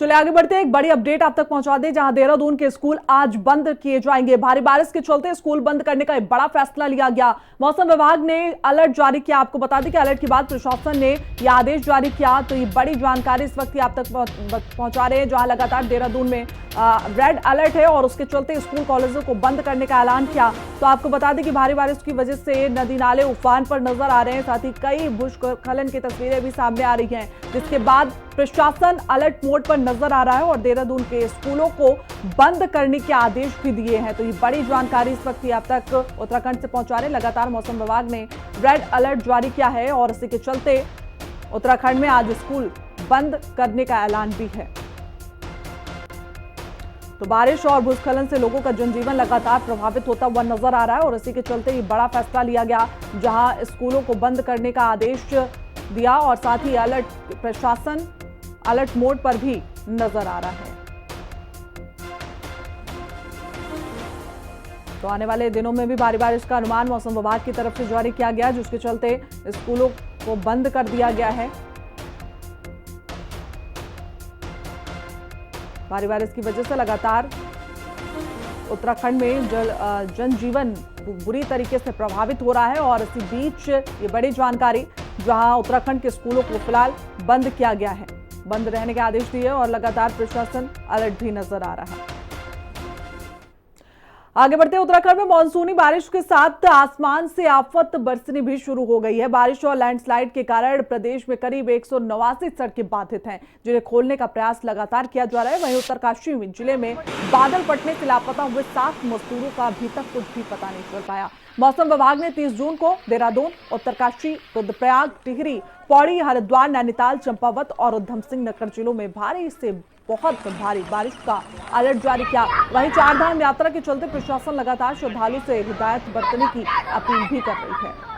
चलिए आगे बढ़ते हैं। एक बड़ी अपडेट आप तक पहुंचा दें, जहां देहरादून के स्कूल आज बंद किए जाएंगे। भारी बारिश के चलते स्कूल बंद करने का एक बड़ा फैसला लिया गया। मौसम विभाग ने अलर्ट जारी किया। आपको बता दें कि अलर्ट के बाद प्रशासन ने यह आदेश जारी किया। तो ये बड़ी जानकारी इस वक्त आप तक पहुंचा रहे हैं, जहां लगातार देहरादून में रेड अलर्ट है और उसके चलते स्कूल कॉलेजों को बंद करने का ऐलान किया। तो आपको बता दें कि भारी बारिश की वजह से नदी नाले उफान पर नजर आ रहे हैं। साथ ही कई भूस्खलन की तस्वीरें भी सामने आ रही हैं, जिसके बाद प्रशासन अलर्ट मोड पर नजर आ रहा है और देहरादून के स्कूलों को बंद करने के आदेश भी दिए हैं। तो ये बड़ी जानकारी इस वक्त आप तक उत्तराखंड से पहुंचा रहे हैं। लगातार मौसम विभाग ने रेड अलर्ट जारी किया है और इसी के चलते उत्तराखंड में आज स्कूल बंद करने का ऐलान भी है। तो बारिश और भूस्खलन से लोगों का जनजीवन लगातार प्रभावित होता हुआ नजर आ रहा है और इसी के चलते ये बड़ा फैसला लिया गया, जहां स्कूलों को बंद करने का आदेश दिया और साथ ही प्रशासन अलर्ट मोड पर भी नजर आ रहा है। तो आने वाले दिनों में भी भारी बारिश का अनुमान मौसम विभाग की तरफ से जारी किया गया, जिसके चलते स्कूलों को बंद कर दिया गया है। भारी बारिश की वजह से लगातार उत्तराखंड में जनजीवन बुरी तरीके से प्रभावित हो रहा है और इसी बीच ये बड़ी जानकारी, जहां उत्तराखंड के स्कूलों को फिलहाल बंद किया गया है, बंद रहने के आदेश दिए और लगातार प्रशासन अलर्ट भी नजर आ रहा है। आगे बढ़ते उत्तराखंड में मानसूनी बारिश के साथ आसमान से आफत बरसनी भी शुरू हो गई है। बारिश और लैंडस्लाइड के कारण प्रदेश में करीब 189 सड़कें बाधित हैं, जिन्हें खोलने का प्रयास लगातार किया जा रहा है। वहीं उत्तरकाशी जिले में बादल फटने से लापता हुए 7 मजदूरों का अभी तक कुछ भी पता नहीं चल पाया। मौसम विभाग ने 30 जून को देहरादून, उत्तरकाशी, रुद्रप्रयाग, टिहरी, पौड़ी, हरिद्वार, नैनीताल, चंपावत और उधम सिंह नगर जिलों में भारी से बहुत भारी बारिश का अलर्ट जारी किया। वहीं चारधाम यात्रा के चलते प्रशासन लगातार श्रद्धालु से हिदायत बरतने की अपील भी कर रही है।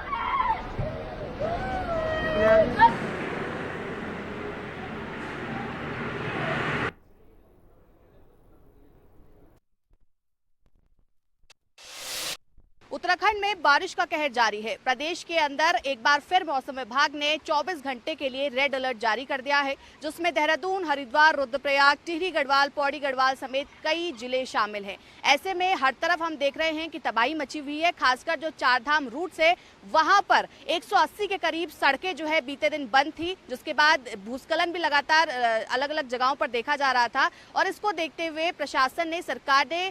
उत्तराखंड में बारिश का कहर जारी है। प्रदेश के अंदर एक बार फिर मौसम विभाग ने 24 घंटे के लिए रेड अलर्ट जारी कर दिया है, जिसमें देहरादून, हरिद्वार, रुद्रप्रयाग, टिहरी गढ़वाल, पौड़ी गढ़वाल समेत कई जिले शामिल हैं। ऐसे में हर तरफ हम देख रहे हैं कि तबाही मची हुई है। खासकर जो चारधाम रूट से वहां पर 180 के करीब सड़कें जो है बीते दिन बंद थी, जिसके बाद भूस्खलन भी लगातार अलग अलग जगहों पर देखा जा रहा था और इसको देखते हुए प्रशासन ने, सरकार ने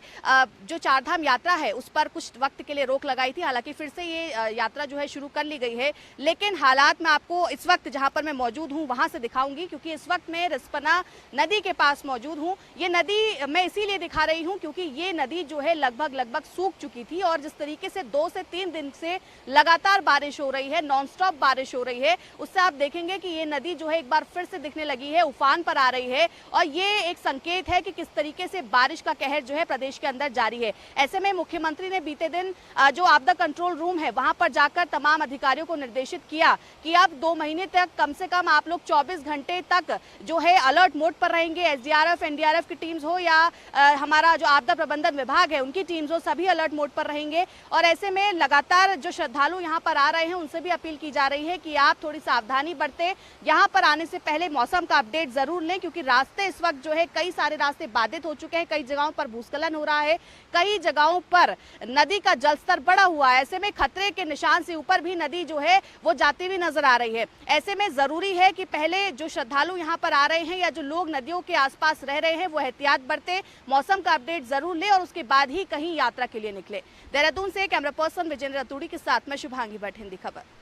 जो चारधाम यात्रा है उस पर कुछ वक्त के लिए रोक लगाई थी। हालांकि फिर से ये यात्रा जो है शुरू कर ली गई है, लेकिन हालात मैं आपको इस वक्त जहां पर मैं मौजूद हूं वहां से दिखाऊंगी, क्योंकि इस वक्त मैं रिस्पना नदी के पास मौजूद हूं। ये नदी मैं इसीलिए दिखा रही हूं क्योंकि ये नदी जो है लगभग सूख चुकी थी और जिस तरीके से 2 से 3 दिन से लगातार बारिश हो रही है, नॉनस्टॉप बारिश हो रही है, उससे आप देखेंगे कि ये नदी जो है एक बार फिर से दिखने लगी है, उफान पर आ रही है और ये एक संकेत है कि किस तरीके से बारिश का कहर जो है प्रदेश के अंदर जारी है। ऐसे में मुख्यमंत्री ने बीते दिन जो आपदा कंट्रोल रूम है वहां पर जाकर तमाम अधिकारियों को निर्देशित किया कि अब 2 महीने तक कम से कम आप लोग 24 घंटे तक जो है अलर्ट मोड पर रहेंगे। एसडीआरएफ, एनडीआरएफ की टीम्स हो या हमारा जो आपदा प्रबंधन विभाग है उनकी टीम्स हो, सभी अलर्ट मोड पर रहेंगे। और ऐसे में लगातार जो श्रद्धालु यहाँ पर आ रहे हैं उनसे भी अपील की जा रही है कि आप थोड़ी सावधानी बरतें। यहाँ पर आने से पहले मौसम का अपडेट जरूर लें, क्योंकि रास्ते इस वक्त जो है कई सारे रास्ते बाधित हो चुके हैं, कई जगहों पर भूस्खलन हो रहा है, कई जगहों पर नदी का जलस्तर बढ़ा हुआ है। ऐसे में खतरे के निशान से ऊपर भी नदी जो है वो जाती हुई नजर आ रही है। ऐसे में जरूरी है कि पहले जो श्रद्धालु यहाँ पर आ रहे हैं या जो लोग नदियों के आसपास रह रहे हैं वो एहतियात बरते, मौसम का अपडेट जरूर ले और उसके बाद ही कहीं यात्रा के लिए निकले। देहरादून से कैमरा पर्सन विजेंद्र रतूड़ी के साथ मैं शुभांगी भट्ट, हिंदी खबर।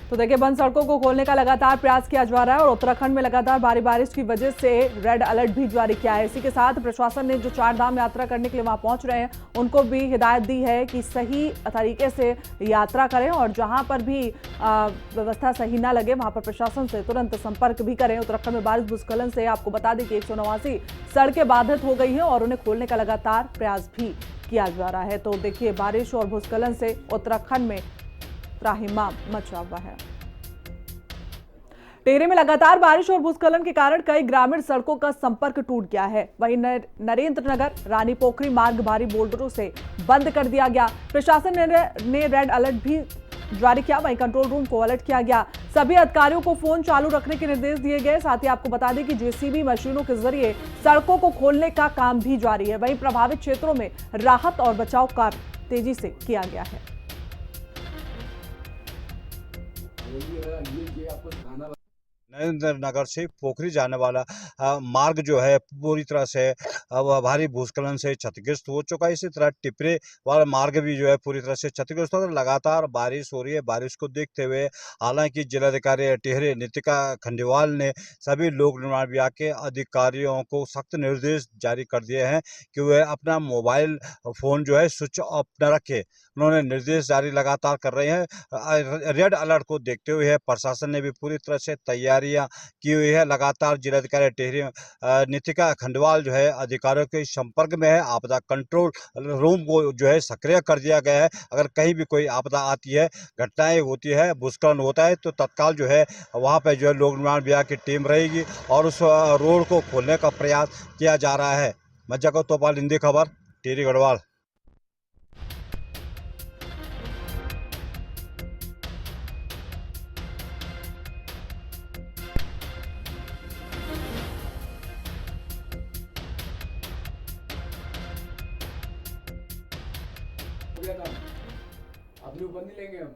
तो देखिए, बंद सड़कों को खोलने का लगातार प्रयास किया जा रहा है और उत्तराखंड में लगातार भारी बारिश की वजह से रेड अलर्ट भी जारी किया है। इसी के साथ प्रशासन ने जो चारधाम यात्रा करने के लिए वहां पहुंच रहे हैं उनको भी हिदायत दी है कि सही तरीके से यात्रा करें और जहां पर भी व्यवस्था सही ना लगे वहां पर प्रशासन से तुरंत संपर्क भी करें। उत्तराखंड में बारिश भूस्खलन से आपको बता दें कि 189 सड़कें बाधित हो गई हैं और उन्हें खोलने का लगातार प्रयास भी किया जा रहा है। तो देखिए, बारिश और भूस्खलन से उत्तराखंड में त्राहिमाम मचा हुआ है। टिहरी में लगातार बारिश और भूस्खलन के कारण कई ग्रामीण सड़कों का संपर्क टूट गया है। वहीं नरेंद्र नगर, रानी पोखरी मार्ग भारी बोल्डरों से बंद कर दिया गया। प्रशासन ने रेड अलर्ट भी जारी किया। वहीं कंट्रोल रूम को अलर्ट किया गया। सभी अधिकारियों को फोन चालू रखने के निर्देश दिए गए। साथ ही आपको बता दें कि जेसीबी मशीनों के जरिए सड़कों को खोलने का काम भी जारी है। वहीं प्रभावित क्षेत्रों में राहत और बचाव कार्य तेजी से किया गया है। नरेंद्र नगर से पोखरी जाने वाला मार्ग जो है पूरी तरह से भारी भूस्खलन से क्षतिग्रस्त हो चुका है। इसी तरह टिपरे वाला मार्ग भी जो है पूरी तरह से क्षतिग्रस्त हो। लगातार बारिश हो रही है। बारिश को देखते हुए हालांकि जिलाधिकारी टिहरी नितिका खंडेवाल ने सभी लोक निर्माण विभाग के अधिकारियों को सख्त निर्देश जारी कर दिए हैं कि वह अपना मोबाइल फोन जो है स्विच ऑफ न रखे। उन्होंने निर्देश जारी लगातार कर रहे हैं। रेड अलर्ट को देखते हुए प्रशासन ने भी पूरी तरह से तैयारियां की हुई है। लगातार जिलाधिकारी टिहरी नितिका खंडेवाल जो है अधिकारियों के संपर्क में है। आपदा कंट्रोल रूम को जो है सक्रिय कर दिया गया है। अगर कहीं भी कोई आपदा आती है, घटनाएं होती है, भूस्खलन होता है, तो तत्काल जो है वहाँ पर जो है लोक निर्माण विभाग की टीम रहेगी और उस रोड को खोलने का प्रयास किया जा रहा है। मज्जा को तोपाल, हिंदी खबर, टिहरी गढ़वाल। अपने ऊपर नहीं लेंगे हम।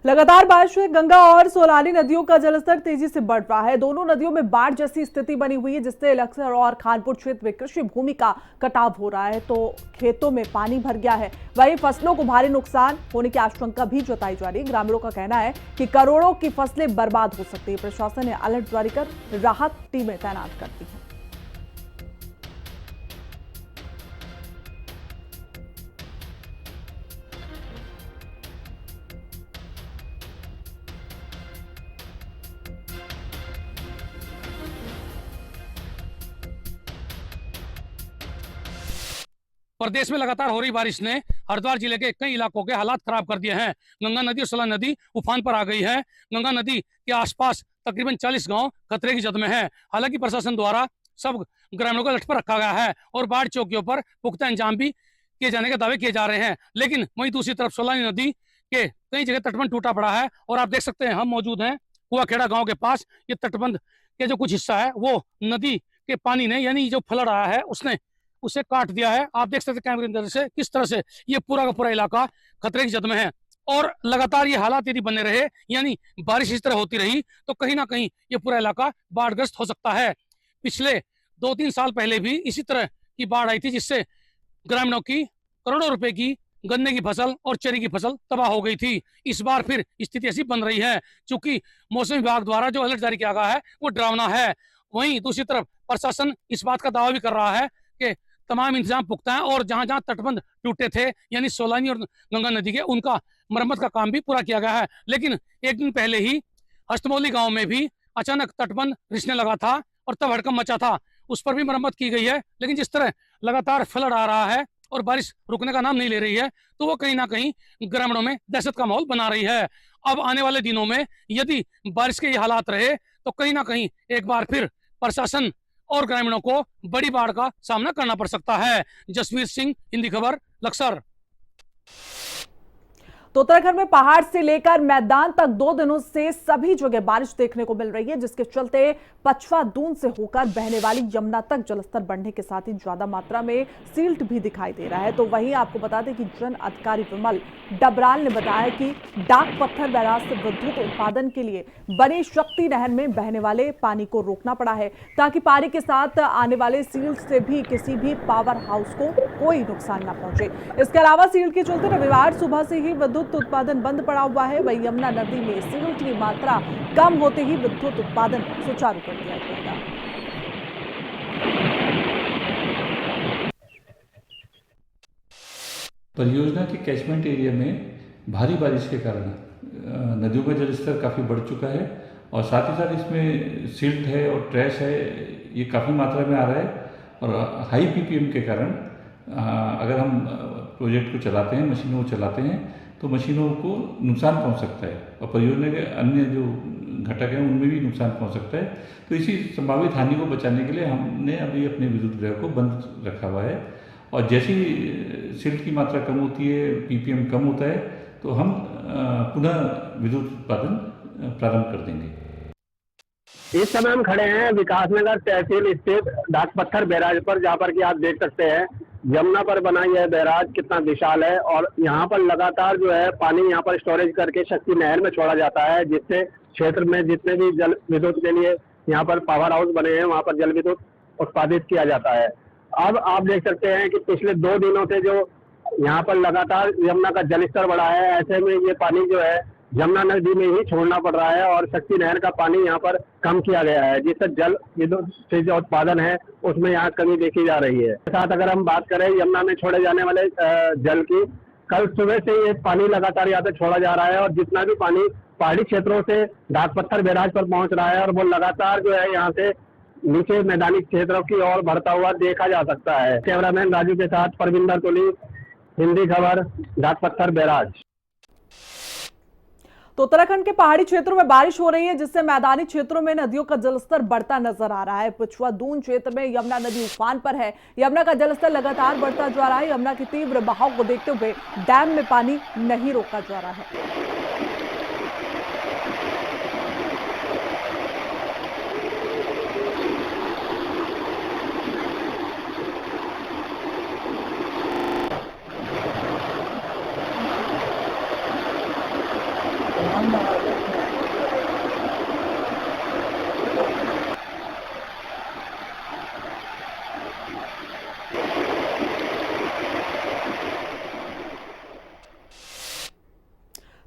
लगातार बारिश से गंगा और सोलानी नदियों का जलस्तर तेजी से बढ़ रहा है। दोनों नदियों में बाढ़ जैसी स्थिति बनी हुई है, जिससे लक्सर और खानपुर क्षेत्र में कृषि भूमि का कटाव हो रहा है, तो खेतों में पानी भर गया है। वहीं फसलों को भारी नुकसान होने की आशंका भी जताई जा रही है। ग्रामीणों का कहना है कि करोड़ों की फसलें बर्बाद हो सकती है। प्रशासन ने अलर्ट जारी कर राहत टीमें तैनात कर दी है। प्रदेश में लगातार हो रही बारिश ने हरिद्वार जिले के कई इलाकों के हालात खराब कर दिए हैं। गंगा नदी और सोलह नदी उफान पर आ गई है। गंगा नदी के आसपास तकरीबन 40 गांव खतरे की जद में हैं। हालांकि प्रशासन द्वारा सब ग्रामीणों को अलर्ट पर रखा गया है और बाढ़ चौकियों पर पुख्ता इंतजाम भी किए जाने के दावे किए जा रहे हैं। लेकिन वहीं दूसरी तरफ सोलानी नदी के कई जगह तटबंध टूटा पड़ा है और आप देख सकते हैं हम मौजूद हैं कुआखेड़ा गाँव के पास। ये तटबंध के जो कुछ हिस्सा है वो नदी के पानी ने यानी जो फ्लड आया है उसने उसे काट दिया है। आप देख सकते हैं कैमरे की से किस तरह से ये पूरा का पूरा इलाका खतरे की जद में है। और लगातार ये हालात यदि बने रहे यानी बारिश इस तरह होती रही तो कहीं ना कहीं ये पूरा इलाका बाढ़ग्रस्त हो सकता है। पिछले 2-3 साल पहले भी इसी तरह की बाढ़ आई थी, जिससे ग्रामीणों की करोड़ों रुपए की गन्ने की फसल और चेरी की फसल तबाह हो गई थी। इस बार फिर स्थिति ऐसी बन रही है चूंकि मौसम विभाग द्वारा जो अलर्ट जारी किया गया है वो डरावना है। वहीं दूसरी तरफ प्रशासन इस बात का दावा भी कर रहा है कि तमाम इंतजाम पुख्ता है और जहां जहां तटबंध टूटे थे यानी सोलानी और गंगा नदी के, उनका मरम्मत का काम भी पूरा किया गया है। लेकिन एक दिन पहले ही हस्तमौली गांव में भी अचानक तटबंध रिसने लगा था और तब हड़कंप मचा था। उस पर भी मरम्मत की गई है। लेकिन जिस तरह लगातार फ्लड आ रहा है और बारिश रुकने का नाम नहीं ले रही है तो वो कहीं ना कहीं ग्रामीणों में दहशत का माहौल बना रही है। अब आने वाले दिनों में यदि बारिश के ये हालात रहे तो कहीं ना कहीं एक बार फिर प्रशासन और ग्रामीणों को बड़ी बाढ़ का सामना करना पड़ सकता है। जसवीर सिंह, हिंदी खबर, लक्सर। तो उत्तराखंड में पहाड़ से लेकर मैदान तक 2 दिनों से सभी जगह बारिश देखने को मिल रही है, जिसके चलते पचवा दून से होकर बहने वाली यमुना तक जलस्तर बढ़ने के साथ ही ज्यादा मात्रा में सील्ट भी दिखाई दे रहा है। तो वहीं आपको बता दें कि जन अधिकारी विमल डबराल ने बताया कि डाक पत्थर बैराज से विद्युत उत्पादन के लिए बनी शक्ति नहर में बहने वाले पानी को रोकना पड़ा है, ताकि पानी के साथ आने वाले सील्ट से भी किसी भी पावर हाउस को कोई नुकसान न पहुंचे। इसके अलावा सील्ट के चलते रविवार सुबह से ही विद्युत उत्पादन बंद पड़ा हुआ है। वहीं यमुना नदी में सील्ट की मात्रा कम होते ही विद्युत उत्पादन सुचारू कर दिया जाएगा। परियोजना के कैचमेंट एरिया में भारी बारिश के कारण नदियों का जलस्तर काफ़ी बढ़ चुका है और साथ ही साथ इसमें सिल्ट है और ट्रैश है, ये काफ़ी मात्रा में आ रहा है। और हाई पीपीएम के कारण अगर हम प्रोजेक्ट को चलाते हैं, मशीनों को चलाते हैं तो मशीनों को नुकसान पहुंच सकता है और परियोजना के अन्य जो घटक हैं उनमें भी नुकसान पहुंच सकता है। तो इसी संभावित हानि को बचाने के लिए हमने अभी अपने विद्युत गृह को बंद रखा हुआ है और जैसी सिल्ट की मात्रा कम होती है, पीपीएम कम होता है तो हम पुनः विद्युत उत्पादन प्रारंभ कर देंगे। इस समय हम खड़े हैं विकासनगर तहसील स्थित डाकपत्थर बैराज पर, जहाँ पर कि आप देख सकते हैं यमुना पर बना यह बैराज कितना विशाल है और यहाँ पर लगातार जो है पानी यहाँ पर स्टोरेज करके शक्ति नहर में छोड़ा जाता है, जिससे क्षेत्र में जितने भी जल विद्युत के लिए यहाँ पर पावर हाउस बने हैं वहाँ पर जल विद्युत उत्पादित किया जाता है। अब आप देख सकते हैं कि पिछले 2 दिनों से जो यहाँ पर लगातार यमुना का जलस्तर बढ़ा है, ऐसे में ये पानी जो है यमुना नदी में ही छोड़ना पड़ रहा है और शक्ति नहर का पानी यहाँ पर कम किया गया है, जिससे जल विद्युत से जो उत्पादन है उसमें यहाँ कमी देखी जा रही है। साथ अगर हम बात करें यमुना में छोड़े जाने वाले जल की, कल सुबह से ये पानी लगातार यहाँ पे छोड़ा जा रहा है और जितना भी पानी पहाड़ी क्षेत्रों से डाकपत्थर बैराज पर पहुंच रहा है और वो लगातार जो है यहाँ से नीचे मैदानी क्षेत्रों की ओर बढ़ता हुआ देखा जा सकता है। कैमरामैन राजू के साथ परविंदर तुली, हिंदी खबर, डाकपत्थर बैराज। तो उत्तराखंड के पहाड़ी क्षेत्रों में बारिश हो रही है, जिससे मैदानी क्षेत्रों में नदियों का जलस्तर बढ़ता नजर आ रहा है। पुछवा दून क्षेत्र में यमुना नदी उफान पर है। यमुना का जलस्तर लगातार बढ़ता जा रहा है। यमुना के तीव्र बहाव को देखते हुए डैम में पानी नहीं रोका जा रहा है।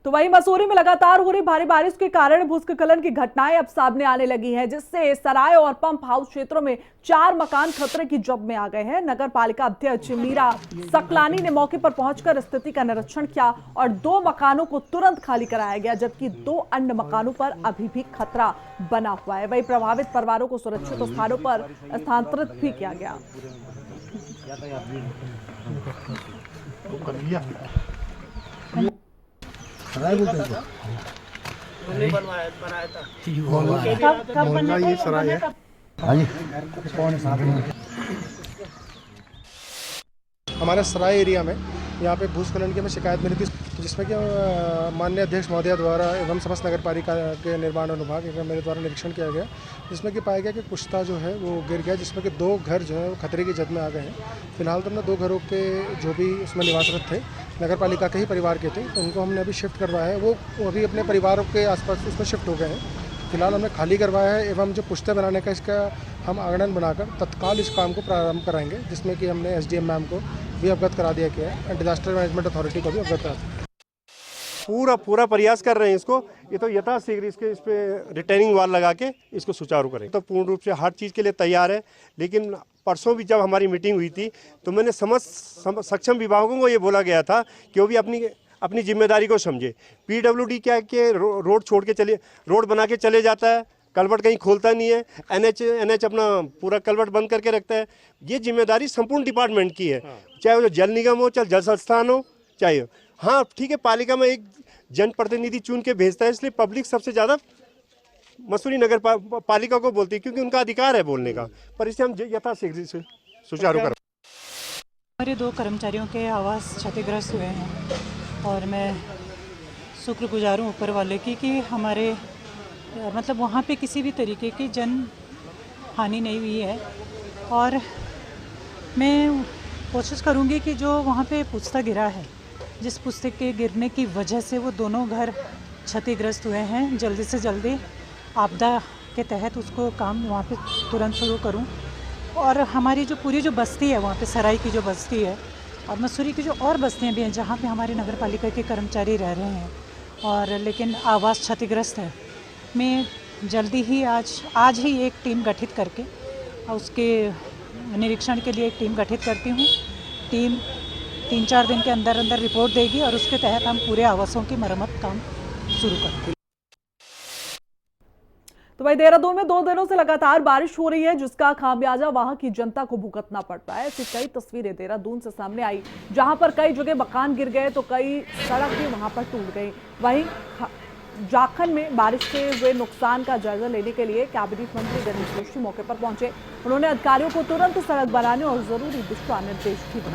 तो वहीं मसूरी में लगातार हो रही भारी बारिश के कारण भूस्खलन की घटनाएं अब सामने आने लगी हैं, जिससे सराय और पंप हाउस क्षेत्रों में 4 मकान खतरे की जद में आ गए हैं। नगर पालिका अध्यक्ष मीरा सकलानी ने मौके पर पहुंचकर स्थिति का निरीक्षण किया और 2 मकानों को तुरंत खाली कराया गया, जबकि 2 अन्य मकानों पर अभी भी खतरा बना हुआ है। वहीं प्रभावित परिवारों को सुरक्षित स्थानों पर स्थानांतरित भी किया गया। ये सराय है। हमारे सराय एरिया में यहाँ पे भूस्खलन की हमें शिकायत मिली थी, जिसमें कि माननीय अध्यक्ष महोदय द्वारा एवं समस्त नगर पालिका के निर्माण अनुभाग एवं मेरे द्वारा निरीक्षण किया गया, जिसमें कि पाया गया कि पुश्ता जो है वो गिर गया, जिसमें कि 2 घर जो है वो खतरे की जद में आ गए हैं। फिलहाल तो हमने 2 घरों के जो भी उसमें निवासरत थे नगर पालिका के ही परिवार के थे, तो उनको हमने अभी शिफ्ट करवाया है। वो अभी अपने परिवारों के आसपास उसमें शिफ्ट हो गए हैं। फिलहाल हमने खाली करवाया है एवं जो पुश्ते बनाने का इसका हम आंगन बनाकर तत्काल इस काम को प्रारंभ कराएंगे, जिसमें कि हमने SDM मैम को भी अवगत करा दिया गया है, डिजास्टर मैनेजमेंट अथॉरिटी को भी अवगत करा दिया। पूरा प्रयास कर रहे हैं इसको। ये तो यथाशीघ्र इस पे रिटेनिंग वाल लगा के इसको सुचारू करें। तो पूर्ण रूप से हर चीज़ के लिए तैयार है, लेकिन परसों भी जब हमारी मीटिंग हुई थी तो मैंने सक्षम विभागों को ये बोला गया था कि वो भी अपनी जिम्मेदारी को समझे। PWD क्या के रोड छोड़ के चले, रोड बना के चले जाता है, कलवर्ट कहीं खोलता नहीं है, NH अपना पूरा कलवर्ट बंद करके रखता है। ये जिम्मेदारी संपूर्ण डिपार्टमेंट की है, चाहे वो जल निगम हो, चाहे जल संस्थान हो, चाहे हाँ ठीक है पालिका में एक जनप्रतिनिधि चुन के भेजता है, इसलिए पब्लिक सबसे ज़्यादा मसूरी नगर पालिका को बोलती है, क्योंकि उनका अधिकार है बोलने का। पर इसे हम यथाशीघ्र से सुचारू करें। हमारे 2 कर्मचारियों के आवास क्षतिग्रस्त हुए हैं और मैं शुक्रगुजार हूँ ऊपर वाले की कि हमारे मतलब वहाँ पे किसी भी तरीके की जन हानि नहीं हुई है। और मैं कोशिश करूँगी कि जो वहाँ पे पुश्ता गिरा है, जिस पुश्ते के गिरने की वजह से वो दोनों घर क्षतिग्रस्त हुए हैं, जल्दी से जल्दी आपदा के तहत उसको काम वहाँ पे तुरंत शुरू करूँ। और हमारी जो पूरी जो बस्ती है वहाँ पे सराय की जो बस्ती है और मसूरी की जो और बस्तियाँ भी हैं जहाँ पे हमारे नगर पालिका के कर्मचारी रह रहे हैं और लेकिन आवास क्षतिग्रस्त है, मैं जल्दी ही आज ही एक टीम गठित करके उसके निरीक्षण के लिए एक टीम गठित करती हूँ। टीम 3-4 दिन के अंदर रिपोर्ट देगी और उसके तहत हम पूरे आवासों की मरम्मत काम शुरू करेंगे। तो भाई देहरादून में 2 दिनों से लगातार बारिश हो रही है, जिसका खामियाजा वहां की जनता को भुगतना पड़ता है। ऐसी कई तस्वीरें देहरादून से सामने आई, जहां पर कई जगह मकान गिर गए तो कई सड़क भी वहां पर टूट गई। वहीं जाखन में बारिश से हुए नुकसान का जायजा लेने के लिए कैबिनेट मंत्री गणेश जोशी मौके पर पहुंचे। उन्होंने अधिकारियों को तुरंत सड़क बनाने और जरूरी दिशा निर्देश भी दिए।